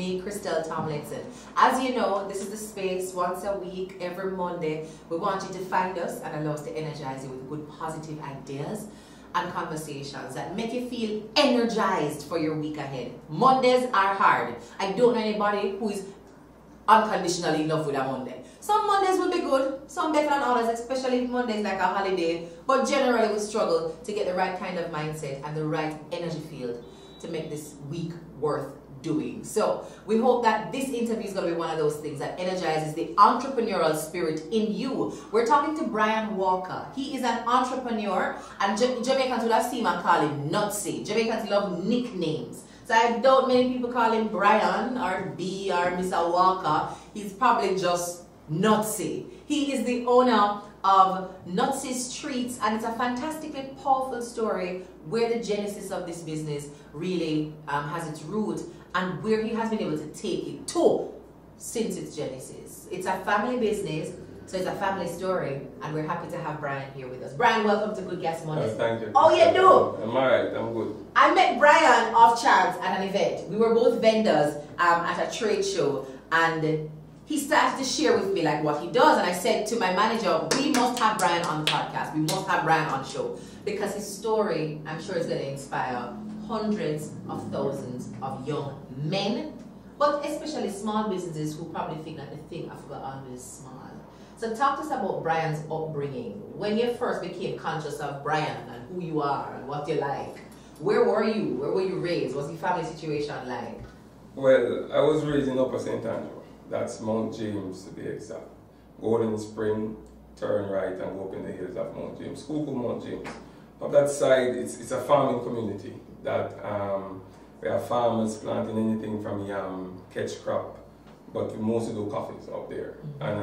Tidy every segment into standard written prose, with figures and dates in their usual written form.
me, Krystal Tomlinson. As you know, this is the space once a week, every Monday. We want you to find us and allow us to energize you with good positive ideas and conversations that make you feel energized for your week ahead. Mondays are hard. I don't know anybody who is unconditionally in love with a Monday. Some Mondays will be good, some better than others, especially if Monday is like a holiday. But generally we struggle to get the right kind of mindset and the right energy field to make this week worth doing. So we hope that this interview is going to be one of those things that energizes the entrepreneurial spirit in you. We're talking to Brian Walker. He is an entrepreneur, and Jamaicans would have seen him call him Nutsie. Jamaicans love nicknames. So I doubt many people call him Brian or B or Mr. Walker. He's probably just Nutsie. He is the owner of Nutsies Treats, and it's a fantastically powerful story where the genesis of this business really has its root and where he has been able to take it to since its genesis. It's a family business, so it's a family story, and we're happy to have Brian here with us. Brian, welcome to Good Gas Monday. Thank you. Oh, you do? I'm alright, I'm good. I met Brian off chance at an event. We were both vendors at a trade show, and he started to share with me like what he does, and I said to my manager, we must have Brian on the podcast. We must have Brian on the show because his story, I'm sure, is going to inspire hundreds of thousands of young men, but especially small businesses who probably think that the thing I've got on is small. So talk to us about Brian's upbringing. When you first became conscious of Brian and who you are and what you like, where were you? Where were you raised? What's your family situation like? Well, I was raised in Upper St. Andrew. That's Mount James to be exact. Golden Spring, turn right and go up in the hills of Mount James. School called Mount James. Up that side, it's a farming community that we have farmers planting anything from yam, catch crop, but we mostly do coffees up there. And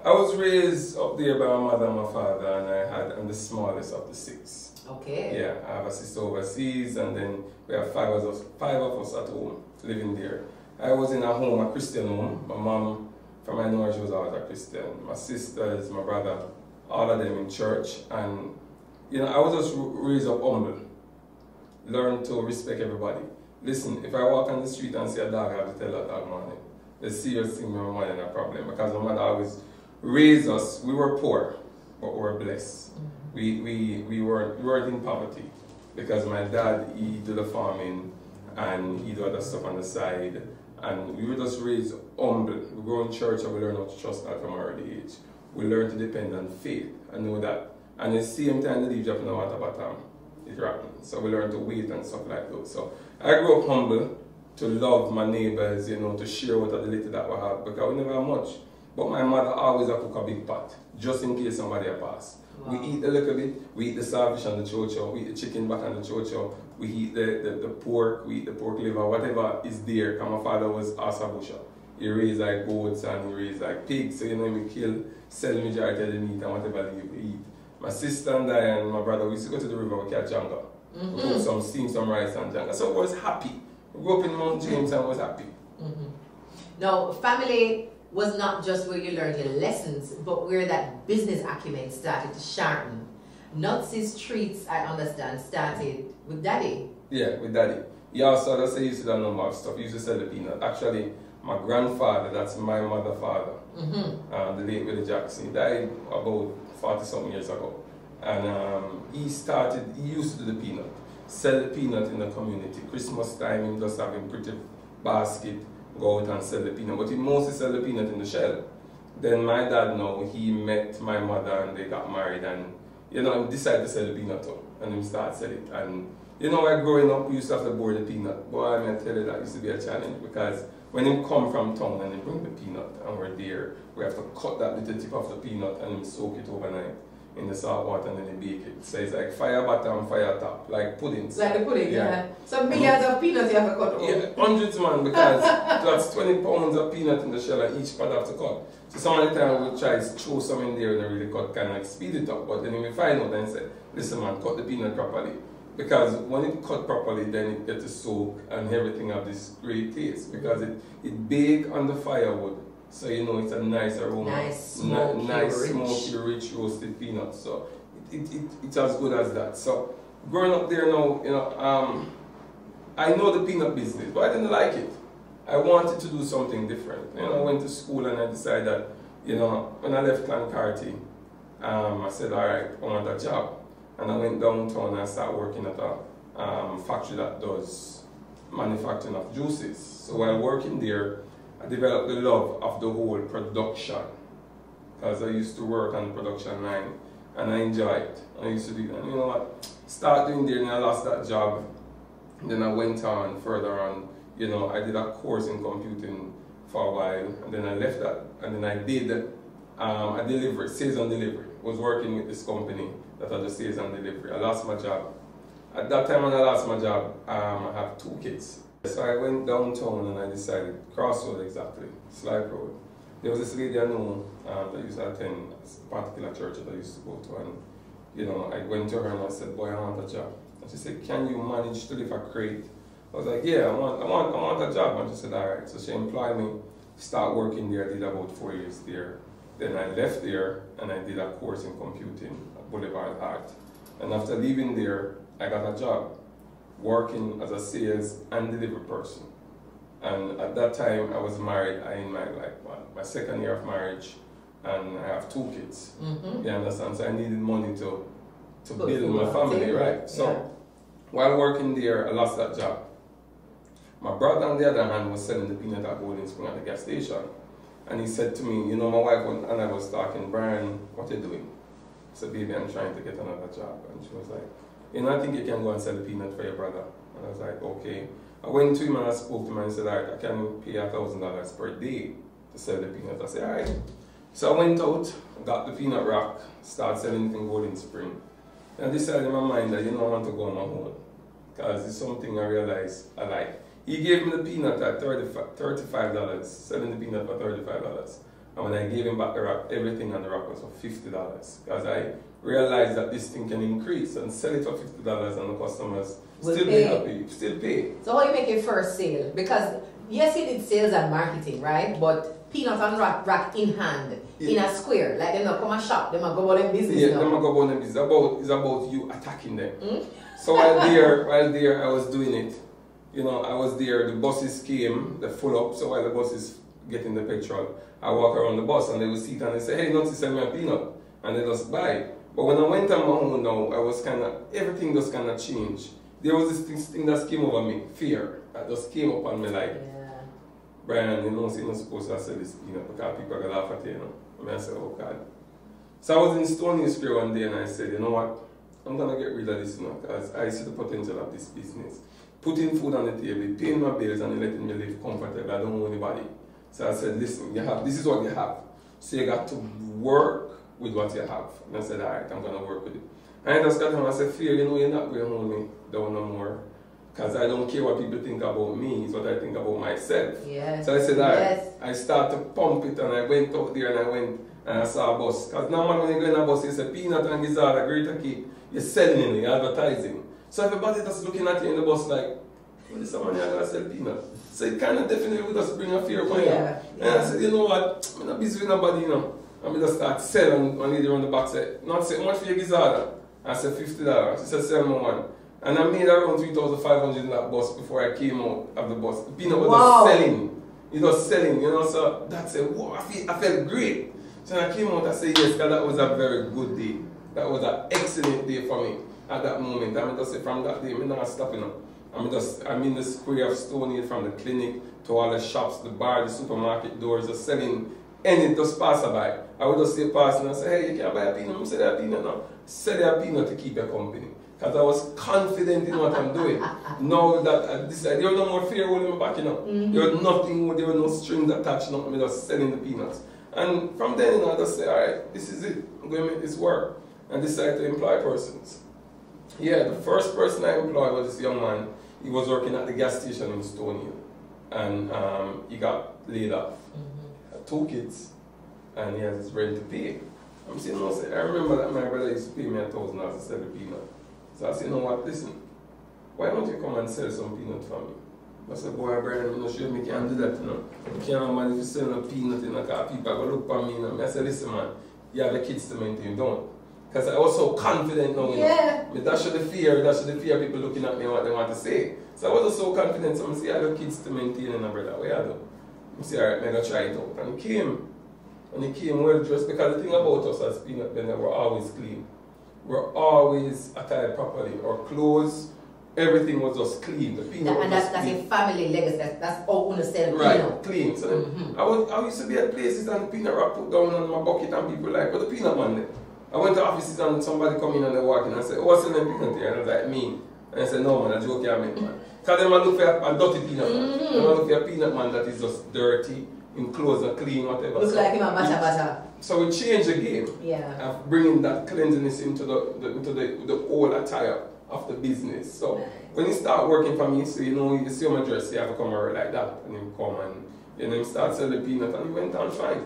I was raised up there by my mother and my father, and I'm the smallest of the 6. Okay. Yeah, I have a sister overseas, and then we have 5 of us at home living there. I was in a home, a Christian home. My mom, from I know she was always a Christian. My sisters, my brother, all of them in church. And, you know, I was just raised up humble. Learn to respect everybody. Listen, if I walk on the street and see a dog, I have to tell that dog morning. The serious thing with my mother is a problem. Because my mother always raised us. We were poor, but we were blessed. We weren't in poverty. Because my dad, he did the farming and he did other stuff on the side. And we were just raised humble. We go in church and we learn how to trust God from an early age. We learn to depend on faith and know that. And at the same time, the leaf drop in the water bottom is rotten. So we learn to wait and stuff like that. So I grew up humble, to love my neighbors, you know, to share what the little that we have, because we never have much. But my mother always cook a big pot, just in case somebody pass. Wow. We eat a little bit, we eat the salvage and the chocho, we eat the chicken back and the chocho, we eat the pork, we eat the pork liver, whatever is there. Because my father was Asabusha. He raised like goats and he raised like pigs, so you know, we kill, sell the majority of the meat and whatever we eat. My sister and I and my brother, we used to go to the river, we catch janga. We cook some, steam some rice and janga. So I was happy. We grew up in Mount James and was happy. Now, family was not just where you learned your lessons, but where that business acumen started to sharpen. Nutsies Treats, I understand, started with Daddy. Yeah, with Daddy. He also just used to do a number of stuff. He used to sell the peanut. Actually, my grandfather, that's my mother's father, the late Willie Jackson, he died about 40-something years ago. And he used to do the peanut, sell the peanut in the community. Christmas time, he just having pretty basket, go out and sell the peanut. But he mostly sell the peanut in the shell. Then my dad now, he met my mother and they got married, and you know, he decided to sell the peanut too. And he started selling it. And you know, while growing up, we used to have to board the peanut. Boy, I tell you, that used to be a challenge, because when he come from town and he bring the peanut and we're there, we have to cut that little tip of the peanut and then soak it overnight in the salt water and then they bake it. So it's like fire bottom, fire top, like puddings. Like the pudding, yeah. So millions of peanuts you have to cut over. Yeah, hundreds, man, because that's 20 pounds of peanut in the shell and each part have to cut. So some of the time we try to throw some in there and they really cut, kind of like speed it up. But then we find out and say, listen man, cut the peanut properly. Because when it cut properly, then it gets to soak and everything have this great taste. Because it baked on the firewood. So you know it's a nice aroma. Nice, smoky, rich roasted peanuts. So it's as good as that. So growing up there now, you know, I know the peanut business, but I didn't like it. I wanted to do something different. You know, I went to school and I decided that, you know, when I left Clancarty, I said, all right, I want a job. And I went downtown and I started working at a factory that does manufacturing of juices. So while working there, I developed the love of the whole production. Because I used to work on the production line and I enjoyed it. I used to do that. And you know what? Start doing there and I lost that job. And then I went on further on. You know, I did a course in computing for a while, and then I left that, and then I did a delivery, sales and delivery. I was working with this company that had the sales and delivery. I lost my job. At that time when I lost my job, I have 2 kids. So I went downtown and I decided, Crossroad exactly, Slipe Road. There was this lady I know that used to attend a particular church that I used to go to, and you know, I went to her and I said, boy, I want a job. And she said, can you manage to lift a crate? I was like, yeah, I want a job. And she said, all right. So she employed me, start working there. I did about 4 years there. Then I left there and I did a course in computing at Boulevard Art. And after leaving there, I got a job working as a sales and delivery person. And at that time, I was married. I in my second year of marriage, and I have 2 kids. You understand? So I needed money to build my family, right? So while working there, I lost that job. My brother, on the other hand, was selling the peanut at Golden Spring at the gas station. And he said to me, you know, my wife and I was talking, Brian, what are you doing? I said, baby, I'm trying to get another job. And she was like, you know, I think you can go and sell the peanut for your brother. And I was like, okay. I went to him and I spoke to him and he said, all right, I can pay $1,000 per day to sell the peanut. I said, all right. So I went out, got the peanut rack, started selling it in Golden Spring. And I decided in my mind that, you know, I want to go on my own. Because it's something I realized I like. He gave me the peanut at $35, selling the peanut for $35. And when I gave him back the rack, everything on the rack was for $50. Because I realized that this thing can increase and sell it for $50 and the customers still be happy, still pay. So how you make your first sale? Because yes, you did sales and marketing, right? But peanut and rack in hand, in a square. Like they not come and shop, they might go about their business. Yeah, they might go about their business. It's about you attacking them. So while there, I was doing it. You know, I was there, the buses came, they full up, so while the buses getting the petrol, I walk around the bus and they would sit and they say, hey, Nutsie, send me a peanut. And they just buy. But when I went on my own now, I was everything just kind of changed. There was this thing that came over me, fear, that just came upon me like, Brian, you know, you're not supposed to sell this peanut because people are going to laugh at you, you know. And I said, oh God. So I was in Stony Hill one day and I said, you know what, I'm going to get rid of this, you know, because I see the potential of this business. Putting food on the table, paying my bills and letting me live comfortable. I don't know anybody. So I said, listen, this is what you have. So you got to work with what you have. And I said, all right, I'm going to work with it. And I just got home and I said, Fear, you know, you're not going to hold me down no more. Because I don't care what people think about me, it's what I think about myself. Yes. So I said, all right, I started to pump it and I went out there and I saw a bus. Because normally when you go in a bus, you say peanut and gizzard, a greater cake, you're selling it, you're advertising. So everybody just looking at you in the bus like, well, this someone here gonna sell peanut. So it kind of definitely would just bring a fear upon you. And I said, you know what, I'm not busy with nobody, you know. And I just start selling and lady around the back said, not say, how much for your gizzard? I said, $50. She said, sell me one. And I made around 3,500 in that bus before I came out of the bus. The peanut was just selling. It was selling, you know, so that said, whoa, I felt great. So when I came out, I said, yes, because that was a very good day. That was an excellent day for me at that moment. I mean, just say from that day, I'm not stopping up. I'm in the square of Stony Hill, from the clinic to all the shops, the bar, the supermarket doors, just selling any just passerby. I would just say passing and say, hey, you can't buy a peanut. I'm selling a peanut now. Sell a peanut to keep your company. Because I was confident in what I'm doing. Now that I decided, there was no more fear holding me back, you know. There was nothing, there were no strings attached, nothing, I'm just selling the peanuts. And from then, you know, I just say, all right, this is it. I'm going to make this work. And decided to employ persons. Yeah, the first person I employed was this young man. He was working at the gas station in Stony Hill. And he got laid off. Had 2 kids. And he has his rent to pay. I'm saying, no, I remember that my brother used to pay me $1,000 to sell the peanut. So I said, you know what, listen, why don't you come and sell some peanut for me? I said, boy, Brian, I'm not sure me can do that, you know. You can't manage to sell a peanut, you know, because people are going to look for me, you know. I said, listen, man, you have the kids to maintain, don't. Because I was so confident now, you know. But that should the fear people looking at me and what they want to say. So I was just so confident. So I say, I have kids to maintain and brother. What I do? I say, alright, I'm going to try it out. And he came well dressed because the thing about us as peanut blender, we're always clean. We're always attired properly. Our clothes, everything was just clean. The peanut and that's a family legacy. That's all understand. Right, Peanut. clean. So then I used to be at places and the peanut wrap put down on my bucket and people like, what the peanut man there? I went to offices and somebody come in and they walk in and said, what's the name peanut here? And I was like, me. And I said, no man, that's joke I make man. Because they might look for a dirty peanut man. They might look for a peanut man that is just dirty, in clothes and clean, whatever. Look like him a bata. So we changed the game of bringing that cleanliness into the whole attire of the business. So when you start working for me, so you see my dress, you have to come around like that. And you come and you start selling peanut and he went on fine.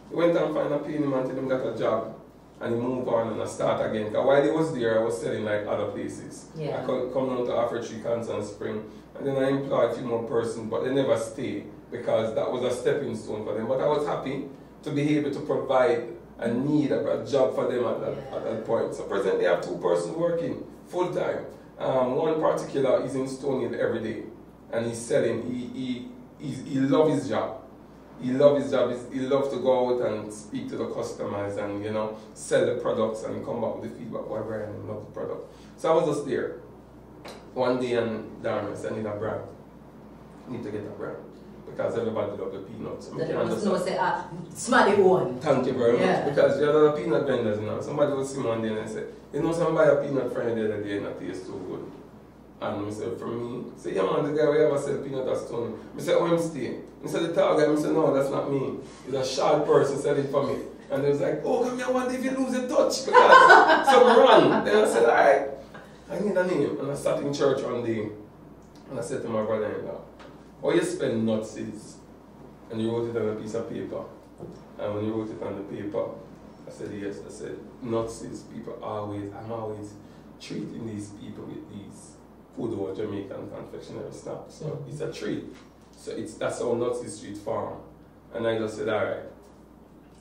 He went on fine and paying him until he got a job. And he moved on and I start again. Because while he was there, I was selling like other places. I could come down to Afro Tree, Constant Spring. And then I employed a few more persons, but they never stayed because that was a stepping stone for them. But I was happy to be able to provide a need, a job for them at that point. So presently I have 2 persons working full time. One particular is in Stony Hill every day. And he's selling, he loves his job. He loves his job. He loves to go out and speak to the customers and, sell the products and come back with the feedback, whatever, and love the product. So I was just there. One day and Darren said, I need a brand. I need to get a brand. Because everybody loves the peanuts. Smarty one. Thank you very much. Because there are a lot of peanut vendors now. Somebody will see me one day and say, somebody buy a peanut friend the other day and it tastes too good. And I said, for me, say, yeah man, the guy who ever sell peanut at Stony. I said, oh, I'm staying. I said, the tall guy, I said, no, that's not me. It's a short person selling for me. And they was like, oh, come here one day if you lose your touch. Because something wrong. Then I said, alright, I need a name. And I sat in church one day and I said to my brother-in-law, oh, you spell Nutsies. And you wrote it on a piece of paper. And when you wrote it on the paper, I said, yes. I said, Nutsies, I'm always treating these people with these good old Jamaican confectionery stuff. So it's a treat. So that's how Nutsie Street farm. And I just said, alright,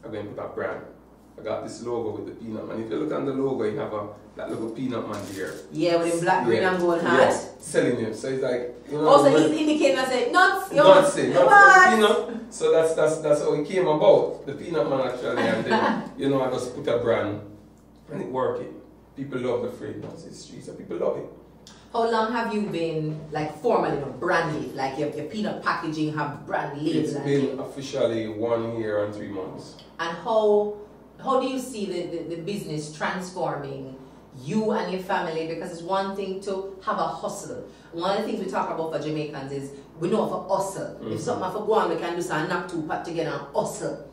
I'm going to put a brand. I got this logo with the peanut man. If you look on the logo, you have that little peanut man here. Yeah, with the black, green and gold hat. Selling him. So it's like, also, he's indicating, I said, Nutsie, peanut. So that's how it came about. The peanut man actually. And then, I just put a brand and it worked. People love the phrase Nutsie Street, so people love it. How long have you been formally branded? Like your peanut packaging have brand labels? It's been officially 1 year and 3 months. And how do you see the business transforming you and your family? Because it's one thing to have a hustle. One of the things we talk about for Jamaicans is we know for hustle. If something for go on, we can do some knock two pat together and hustle.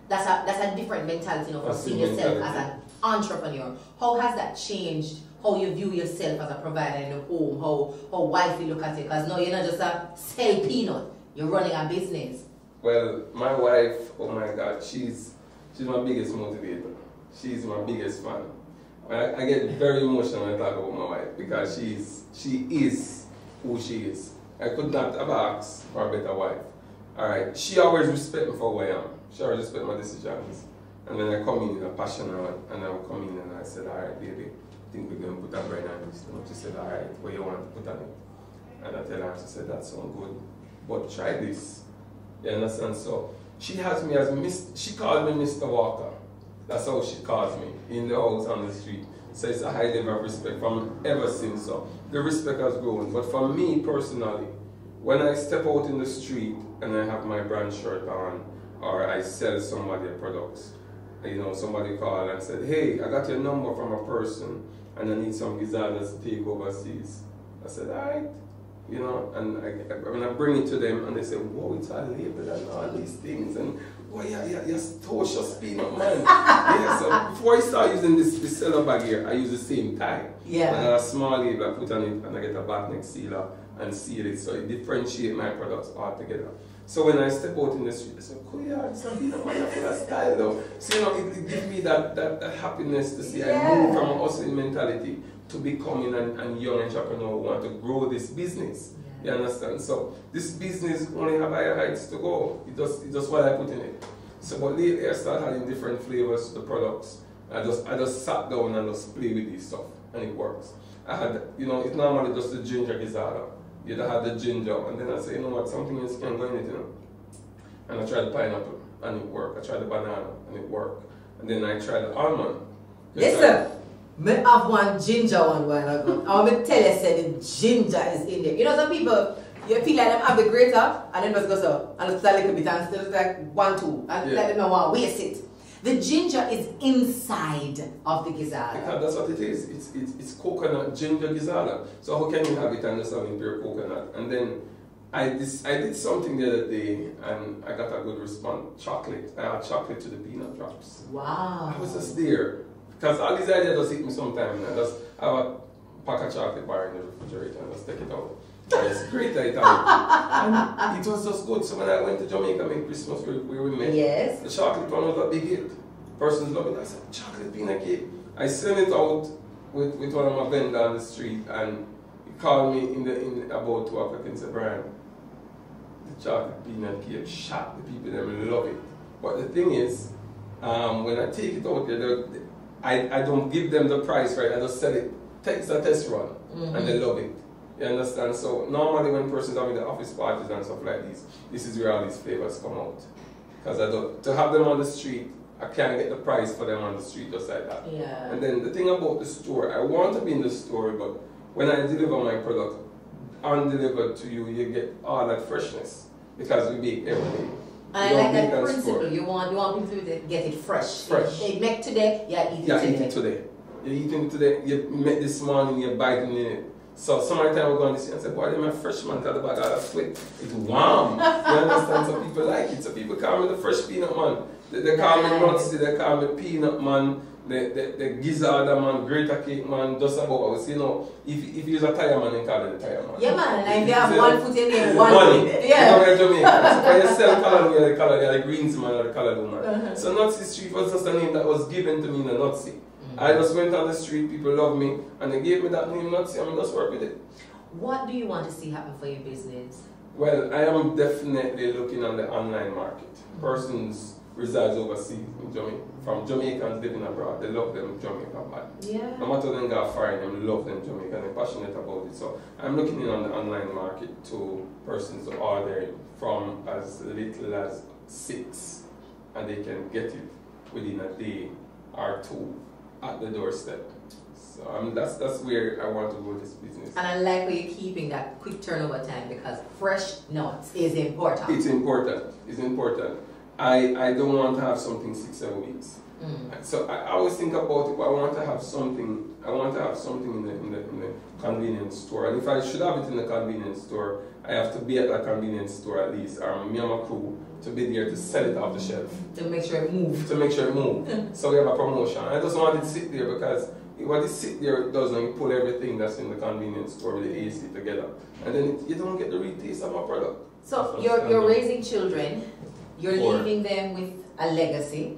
That's a different mentality, for seeing yourself as an entrepreneur. How has that changed? How you view yourself as a provider in the home? How wifey look at it? Because now you're not just a sell peanut. You're running a business. Well, my wife, oh my God, she's my biggest motivator. She's my biggest fan. I get very emotional when I talk about my wife because she is who she is. I could not have asked for a better wife. Alright, she always respects me for who I am. She always respects my decisions. And then I come in a passion and I come in and I said, alright baby, I think we're going to put a brand on this. And she said, alright, what you want to put on it? And I tell her, she said, that sounds good, but try this. You understand? So she has me as she called me Mr. Walker. That's how she calls me, in the house, on the street. So it's a high level of respect from ever since. So the respect has grown. But for me personally, when I step out in the street and I have my brand shirt on, or I sell somebody a product, somebody called and said, hey, I got your number from a person and I need some designers to take overseas. I said, alright. And when I bring it to them and they say, whoa, it's a label and all these things. And, oh yeah, you're tortuous peanut man. So before I start using this seller bag here, I use the same tie. Yeah. And I have a small label I put on it and I get a back neck sealer and seal it. So it differentiates my products altogether. So when I step out in the street, I say, oh yeah, it's a peanut man full of style though. So it gives me that happiness to see I move from a hustling mentality to becoming a young entrepreneur who want to grow this business. You understand? So this business only have higher heights to go. It's just what I put in it. So but lately I started adding different flavors to the products. I just sat down and just play with this stuff and it works. I had, it's normally just the ginger gizzard you'd have the ginger, and then I say, you know what, something else can go in it, you know. And I tried pineapple, and it worked. I tried the banana, and it worked. And then I tried the almond. Listen, I have one ginger one while ago. I want to tell you, say the ginger is in there. You know, some people, you feel like them have the grater, and then just go so, and it's a little bit, and still like 1, 2, and let them know want to waste it. The ginger is inside of the gizzard. Because that's what it is. It's coconut ginger gizzard. So how can you have it and just have pure coconut? And then I did something the other day, and I got a good response. Chocolate. I had chocolate to the peanut drops. Wow. I was just there. Because all these ideas just hit me sometimes. I just have a pack of chocolate bar in the refrigerator and just take it out. And it's great item. And it was just good. So when I went to Jamaica make Christmas where we met, yes, the chocolate one was a big hit. Persons love it. I said, chocolate peanut cake. I sent it out with one of my vendors on the street, and he called me in about 2 o'clock and said, Brian, the chocolate peanut cake shot the people, them love it. But the thing is, when I take it out there, I don't give them the price, right? I just sell it, takes a test run, and they love it. You understand? So normally when persons are in the office parties and stuff like this is where all these flavors come out. Because to have them on the street, I can't get the price for them on the street just like that. Yeah. And then the thing about the store, I want to be in the store, but when I deliver my product, undelivered to you, you get all that freshness. Because we bake every day. And I like that principle. You want people to get it fresh. Fresh. They make today, eat it today. You're eating it today. You make this morning, you're biting in it. So summertime we go on this and say, boy, they're my fresh man, because the bag of sweat. It's warm. You understand? So people like it. So people call me the fresh peanut man. They call me Nutsie, they call me peanut man, the gizzard man, greater cake man, just about us. You know, if you use a tire man, they call it the tire man. Yeah, man, and if you have one foot in there, one foot. Yeah. You know, we're Jamaican. So when you sell color, we are the color, they are the greens man or the color man. So Nutsie Street was just a name that was given to me in the Nutsie. I just went on the street, people love me, and they gave me that name Nutsie, and I just work with it. What do you want to see happen for your business? Well, I am definitely looking on the online market. Persons resides overseas in Jamaica. From Jamaicans living abroad, they love them Jamaica bad. Yeah. No matter them go foreign, they love them Jamaica and they're passionate about it. So I'm looking in on the online market to persons to order from as little as 6, and they can get it within a day or 2 at the doorstep. So that's where I want to go this business. And I like where you're keeping that quick turnover time, because fresh nuts is important. It's important. It's important. I don't want to have something 6-7 weeks. So I always think about it, but I want to have something. I want to have something in the convenience store. And if I should have it in the convenience store, I have to be at that convenience store at least, or me and my crew, to be there to sell it off the shelf. To make sure it moves. To make sure it moves. So we have a promotion. I just want it to sit there, because what it sit there it does when you pull everything that's in the convenience store with the AC together, and then you don't get the real taste of my product. So you're raising children, you're leaving them with a legacy.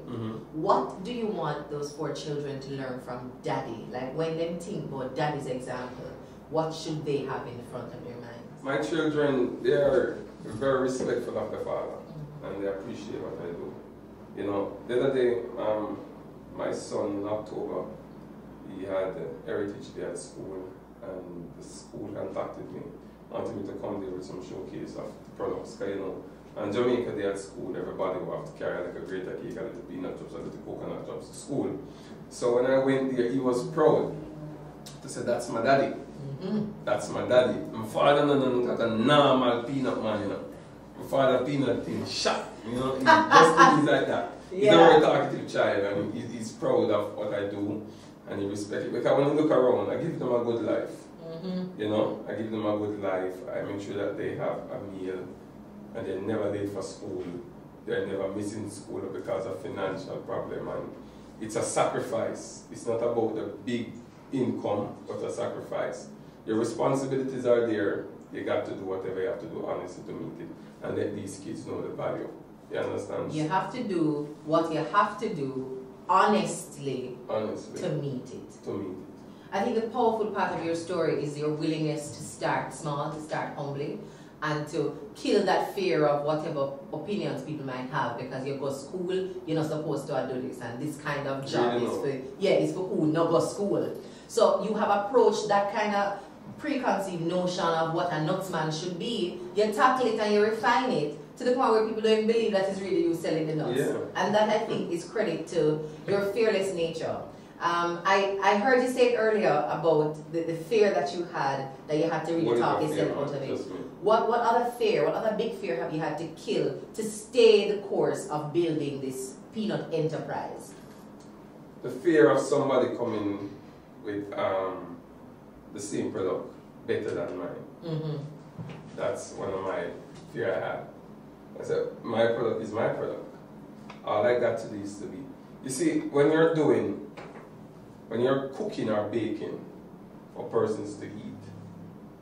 What do you want those 4 children to learn from daddy? Like when them think about daddy's example, what should they have in front of their minds? My children, they are very respectful of the father, and they appreciate what I do. You know, the other day, my son in October, he had Heritage Day at school, and the school contacted me, wanted me to come there with some showcase of the products. You know, and Jamaica Day at school, everybody will have to carry like a greater cake, a little peanut drops, a little coconut drops to school. So when I went there, he was proud to say, that's my daddy. That's my daddy. My father no got a normal peanut man, you know. My father peanut thing shot, you know, he's like that. He's a very talkative child, and he's proud of what I do, and he respects it. Because when I look around, I give them a good life. You know, I give them a good life. I make sure that they have a meal, and they're never late for school. They're never missing school because of financial problem. And it's a sacrifice. It's not about the big income, but a sacrifice. Your responsibilities are there. You got to do whatever you have to do honestly to meet it, and let these kids know the value. You understand? You have to do what you have to do honestly to meet it. To meet it. I think the powerful part of your story is your willingness to start small, to start humbly, and to kill that fear of whatever opinions people might have, because you go to school, you're not supposed to do this, and this kind of job is for who not go to school. So you have approached that kind of preconceived notion of what a nutsman should be, you tackle it and you refine it to the point where people don't believe that it's really you selling the nuts. Yeah. And that, I think, is credit to your fearless nature. I heard you say it earlier about the fear that you had to really talk yourself out of it. What other fear, what other big fear have you had to kill to stay the course of building this peanut enterprise? The fear of somebody coming with the same product better than mine. Mm-hmm. That's one of my fear I had. I said, my product is my product. All I got to do is to be. You see, when you're cooking or baking for persons to eat,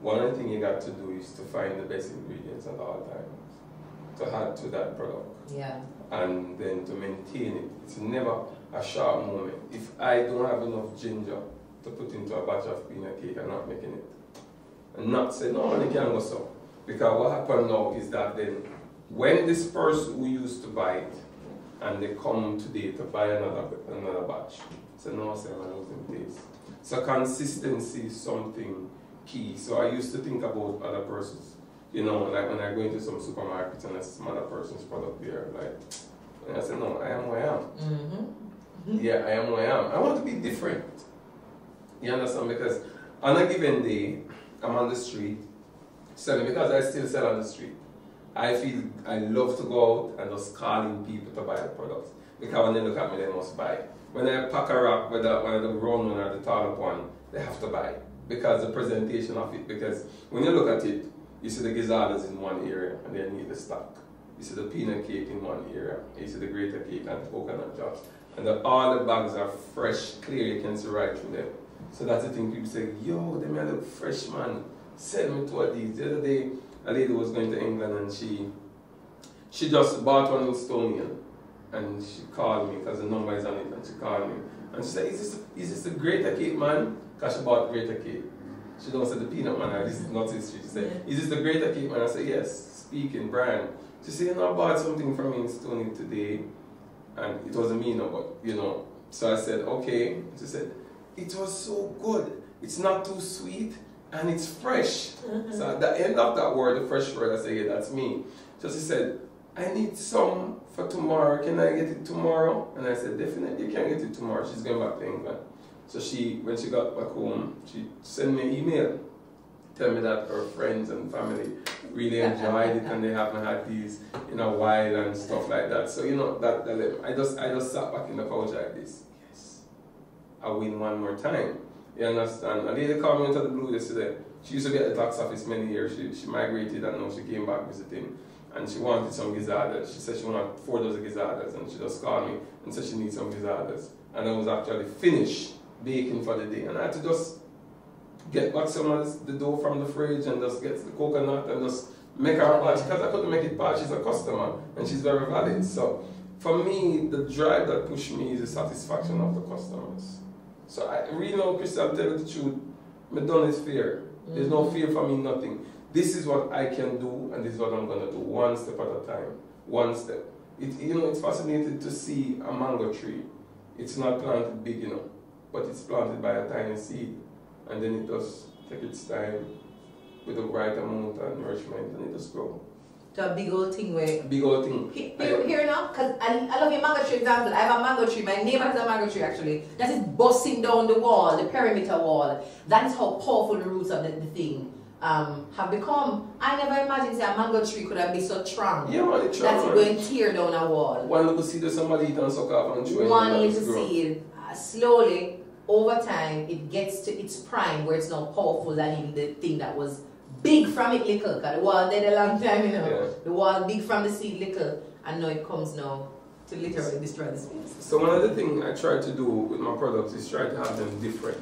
one of the things you got to do is to find the best ingredients at all times to add to that product. Yeah. And then to maintain it. It's never a sharp moment. If I don't have enough ginger to put into a batch of peanut cake, I'm not making it. And not say, no, you can't go so. Because what happened now is that then, when this person who used to buy it, and they come today to buy another batch, so no, I'm losing taste. So consistency is something key. So I used to think about other persons. You know, like when I go into some supermarkets and there's some other person's product there, like, and I say, no, I am who I am. Mm-hmm. Yeah, I am who I am. I want to be different. You understand? Because on a given day, I'm on the street selling, because I still sell on the street. I feel I love to go out and just calling people to buy the products. Because when they look at me, they must buy. When I pack a wrap, whether one of the round one or the tall one, they have to buy. Because the presentation of it, because when you look at it, you see the gizzards in one area and they need the stock. You see the peanut cake in one area, you see the greater cake and the coconut drops. And all the bags are fresh, clear, you can see right through them. So that's the thing, people say, yo, they may look fresh, man. Send me two of these. The other day, a lady was going to England and she just bought one in Stony Hill. And she called me, because the number is on it, and she called me. And she said, is this the greater cake, man? Because she bought greater cake. She don't say the peanut man, this is Nutsie. She said, is this the greater cake, man? I said, yes, speaking brand. She said, you know, I bought something from me in Stony today. And it wasn't me, no, but, you know. So I said, okay. She said, it was so good. It's not too sweet, and it's fresh. So at the end of that word, the fresh word, I said, yeah, that's me. So she said, I need some for tomorrow. Can I get it tomorrow? And I said, definitely you can get it tomorrow. She's going back to England. So when she got back home, she sent me an email, tell me that her friends and family really enjoyed it and they haven't had these in a while and stuff like that. So you know that I just sat back in the couch like this. Yes, I win one more time. You understand? A lady called me into the blue yesterday. She used to be at the tax office many years. She migrated and now she came back visiting. And she wanted some gizzards. She said she wanted 4 dozen gizzards, and she just called me and said she needs some gizzards. And I was actually finished baking for the day. And I had to just get back some of the dough from the fridge and just get the coconut and just make her a batch, because I couldn't make it part. She's a customer and she's very valid. So for me, the drive that pushed me is the satisfaction of the customers. So I really know, Krystal, tell you the truth, my done is fear. There's no fear for me, nothing. This is what I can do, and this is what I'm going to do, one step at a time, one step. It's fascinating to see a mango tree. It's not planted big, but it's planted by a tiny seed, and then it does take its time with the right amount of nourishment, and it just grows. So a big old thing where... Big old thing. Here now, because I love your mango tree example. I have a mango tree, my neighbor has a mango tree actually, that is busting down the wall, the perimeter wall. That is how powerful the roots of the thing have become. I never imagined a mango tree could have been so strong. Yeah, man, it's strong. That's going to tear down a wall. One little seed that somebody eat and suck off and chew. One little seed, slowly, over time, it gets to its prime where it's now powerful than even the thing that was big from it little. Because the wall dead a long time, Yeah. The wall big from the seed little, and now it comes now to literally destroy the space. So one of the things I try to do with my products is try to have them different.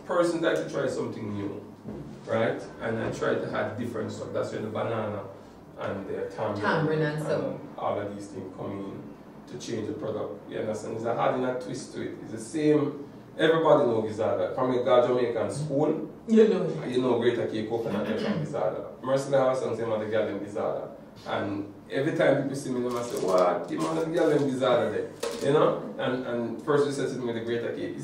Persons like to try something new, right? And I try to have different stuff. That's where the banana and the tamarind and all of these things come in to change the product. You understand? It's adding a twist to it. It's the same. Everybody knows gizzard. From a Jamaican school, you know greater cake, coconut milk and gizzard. Mercifully, I have something about the girl in gizzard. And every time people see me, they must say, what? The man of the girl in gizzard there. And first they said to me the greater cake,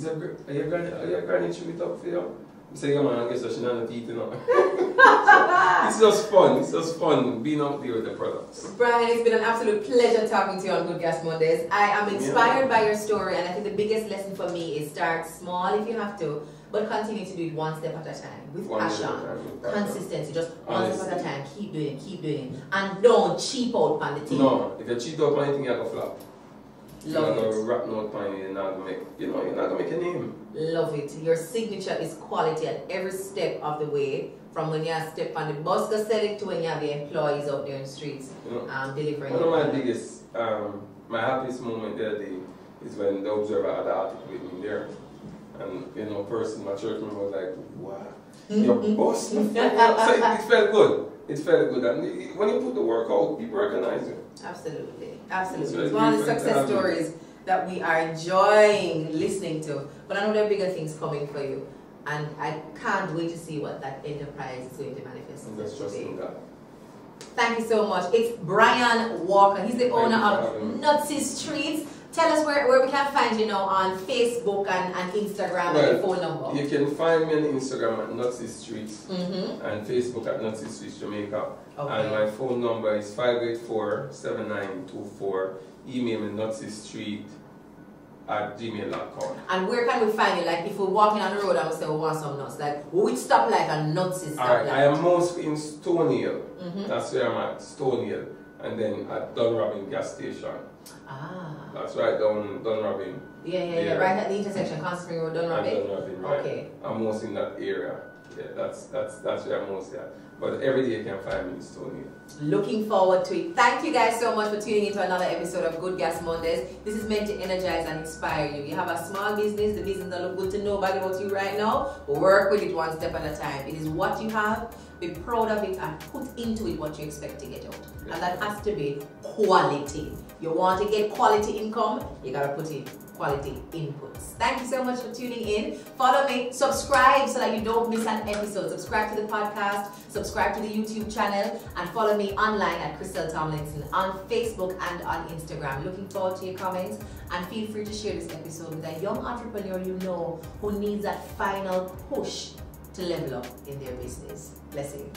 are you going to chew it up for you? Say, come on, I guess I should not eat, you know. It's just fun. It's just fun being out there with the products. Brian, it's been an absolute pleasure talking to you on Good Gas Mondays. I am inspired by your story, and I think the biggest lesson for me is start small if you have to, but continue to do it one step at a time with passion, consistency. Just one step at a time. Keep doing it, and don't cheap out on the thing. No, if you cheat out on anything, you're gonna flop. Love it. You're not gonna rap no time. You're not gonna make. You're not gonna make a name. Love it. Your signature is quality at every step of the way. From when you step on the bus to sell it to when you have the employees out there in the streets delivering. One of my biggest, my happiest moment the other day is when the Observer had an article with me there. And, you know, a person, my church member was like, what? Your boss? So it felt good. It felt good. And when you put the work out, people recognize you. Absolutely. Absolutely. It's one of the success stories that we are enjoying listening to. But I know there are bigger things coming for you. And I can't wait to see what that enterprise is going to manifest. That's just in God. Thank you so much. It's Brian Walker. He's the owner of Nutsies Treats. Tell us where we can find you now on Facebook and Instagram and your phone number. You can find me on Instagram at Nutsies Treats and Facebook at Nutsies Jamaica. Okay. And my phone number is 584-7924. Email me nutsiestreet@gmail.com. And where can we find you? Like if we're walking on the road and we say we want some nuts, like which stop like a Nutsies stop? Alright, I am mostly in Stony Hill. That's where I'm at, Stony Hill. And then at Dunrobin gas station. Ah. That's right, Dunrobin. Yeah. Right at the intersection, Constantine Road, Dunrobin. Dunrobin, right. Okay. I'm mostly in that area. Yeah, that's where I'm mostly at. But every day you can find me in Stony Hill. Looking forward to it. Thank you guys so much for tuning into another episode of Good Gas Mondays. This is meant to energize and inspire you. You have a small business, the business that look good to nobody but you right now. Work with it one step at a time. It is what you have. Be proud of it and put into it what you expect to get out. And that has to be quality. You want to get quality income, you gotta put in quality inputs. Thank you so much for tuning in. Follow me, subscribe so that you don't miss an episode. Subscribe to the podcast, subscribe to the YouTube channel, and follow me online at Krystal Tomlinson on Facebook and on Instagram. Looking forward to your comments, and feel free to share this episode with a young entrepreneur you know who needs that final push to level up in their business. Blessings.